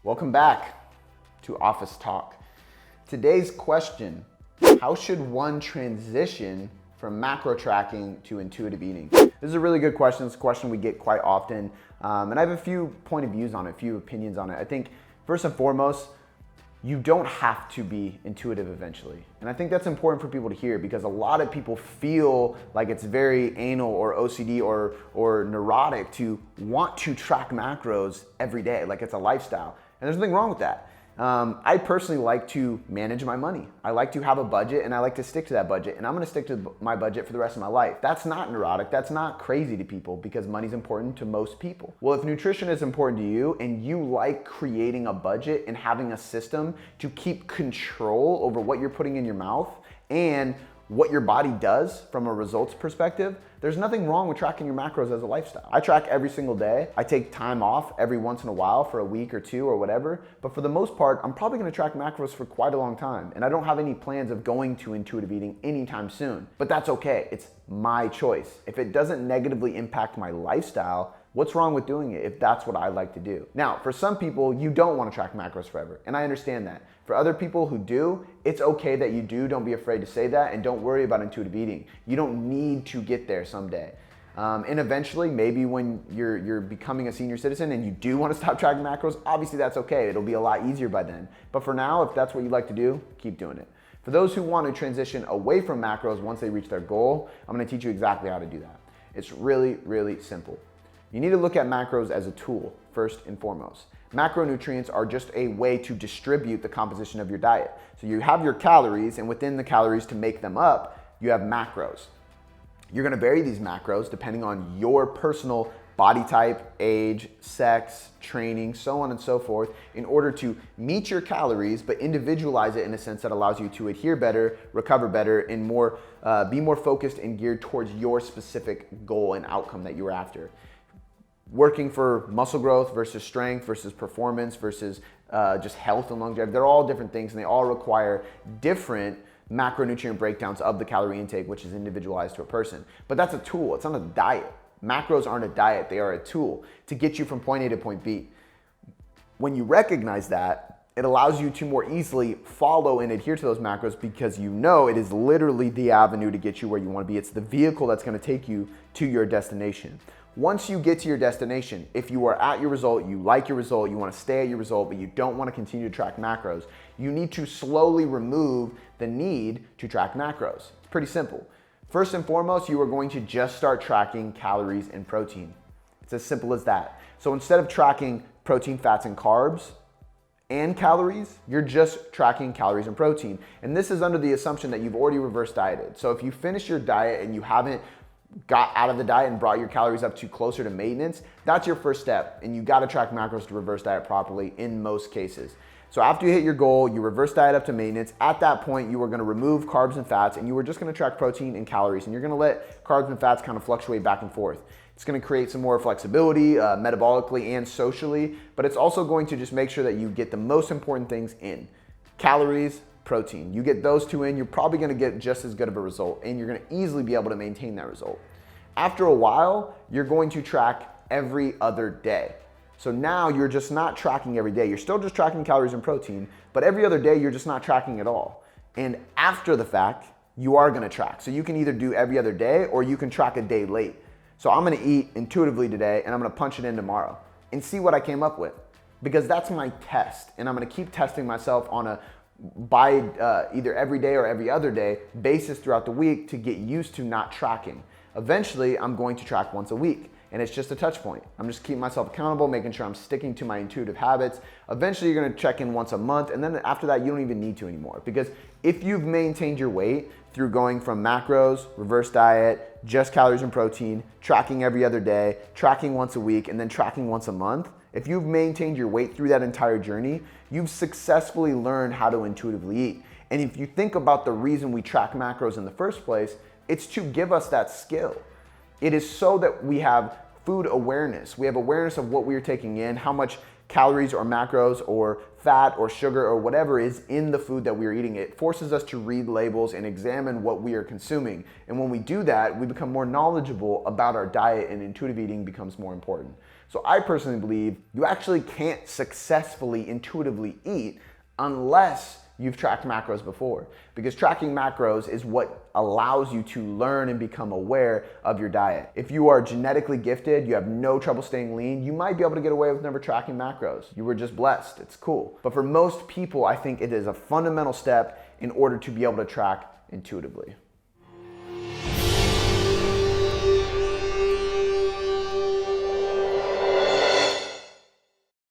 Welcome back to Office Talk. Today's question, how should one transition from macro tracking to intuitive eating? This is a really good question. It's a question we get quite often. And I have a few point of views on it, a few opinions on it. I think first and foremost, you don't have to be intuitive eventually. And I think that's important for people to hear because a lot of people feel like it's very anal or OCD or neurotic to want to track macros every day, like it's a lifestyle. And there's nothing wrong with that. I personally like to manage my money. I like to have a budget and I like to stick to that budget, and I'm gonna stick to my budget for the rest of my life. That's not neurotic, that's not crazy to people because money's important to most people. Well, if nutrition is important to you and you like creating a budget and having a system to keep control over what you're putting in your mouth and what your body does from a results perspective, there's nothing wrong with tracking your macros as a lifestyle. I track every single day. I take time off every once in a while for a week or two or whatever, but for the most part, I'm probably gonna track macros for quite a long time, and I don't have any plans of going to intuitive eating anytime soon, but that's okay. It's my choice. If it doesn't negatively impact my lifestyle, what's wrong with doing it if that's what I like to do? Now, for some people, you don't want to track macros forever, and I understand that. For other people who do, it's okay that you do. Don't be afraid to say that, and don't worry about intuitive eating. You don't need to get there someday. And eventually, maybe when you're becoming a senior citizen and you do want to stop tracking macros, obviously that's okay. It'll be a lot easier by then. But for now, if that's what you like to do, keep doing it. For those who want to transition away from macros once they reach their goal, I'm going to teach you exactly how to do that. It's really, really simple. You need to look at macros as a tool, first and foremost. Macronutrients are just a way to distribute the composition of your diet. So you have your calories, and within the calories to make them up, you have macros. You're gonna vary these macros depending on your personal body type, age, sex, training, so on and so forth, in order to meet your calories, but individualize it in a sense that allows you to adhere better, recover better, and be more focused and geared towards your specific goal and outcome that you're after. Working for muscle growth versus strength versus performance versus just health and longevity. They're all different things and they all require different macronutrient breakdowns of the calorie intake, which is individualized to a person. But that's a tool, it's not a diet. Macros aren't a diet, they are a tool to get you from point A to point B. When you recognize that, it allows you to more easily follow and adhere to those macros because you know it is literally the avenue to get you where you want to be. It's the vehicle that's going to take you to your destination. Once you get to your destination, if you are at your result, you like your result, you want to stay at your result, but you don't want to continue to track macros, you need to slowly remove the need to track macros. It's pretty simple. First and foremost, you are going to just start tracking calories and protein. It's as simple as that. So instead of tracking protein, fats, and carbs and calories, you're just tracking calories and protein. And this is under the assumption that you've already reverse dieted. So if you finish your diet and you haven't got out of the diet and brought your calories up to closer to maintenance, that's your first step. And you gotta track macros to reverse diet properly in most cases. So after you hit your goal, you reverse diet up to maintenance. At that point, you are gonna remove carbs and fats and you are just gonna track protein and calories. And you're gonna let carbs and fats kind of fluctuate back and forth. It's gonna create some more flexibility metabolically and socially, but it's also going to just make sure that you get the most important things in. Calories, protein. You get those two in, you're probably gonna get just as good of a result and you're gonna easily be able to maintain that result. After a while, you're going to track every other day. So now you're just not tracking every day. You're still just tracking calories and protein, but every other day you're just not tracking at all. And after the fact, you are gonna track. So you can either do every other day or you can track a day late. So I'm gonna eat intuitively today and I'm gonna punch it in tomorrow and see what I came up with, because that's my test. And I'm gonna keep testing myself on a either every day or every other day basis throughout the week to get used to not tracking. Eventually, I'm going to track once a week, and it's just a touch point. I'm just keeping myself accountable, making sure I'm sticking to my intuitive habits. Eventually, you're gonna check in once a month, and then after that, you don't even need to anymore. Because if you've maintained your weight through going from macros, reverse diet, just calories and protein, tracking every other day, tracking once a week, and then tracking once a month, if you've maintained your weight through that entire journey, you've successfully learned how to intuitively eat. And if you think about the reason we track macros in the first place, it's to give us that skill. It is so that we have food awareness. We have awareness of what we are taking in, how much calories or macros or fat or sugar or whatever is in the food that we are eating. It forces us to read labels and examine what we are consuming. And when we do that, we become more knowledgeable about our diet and intuitive eating becomes more important. So I personally believe you actually can't successfully intuitively eat unless you've tracked macros before, because tracking macros is what allows you to learn and become aware of your diet. If you are genetically gifted, you have no trouble staying lean, you might be able to get away with never tracking macros. You were just blessed, it's cool. But for most people, I think it is a fundamental step in order to be able to track intuitively.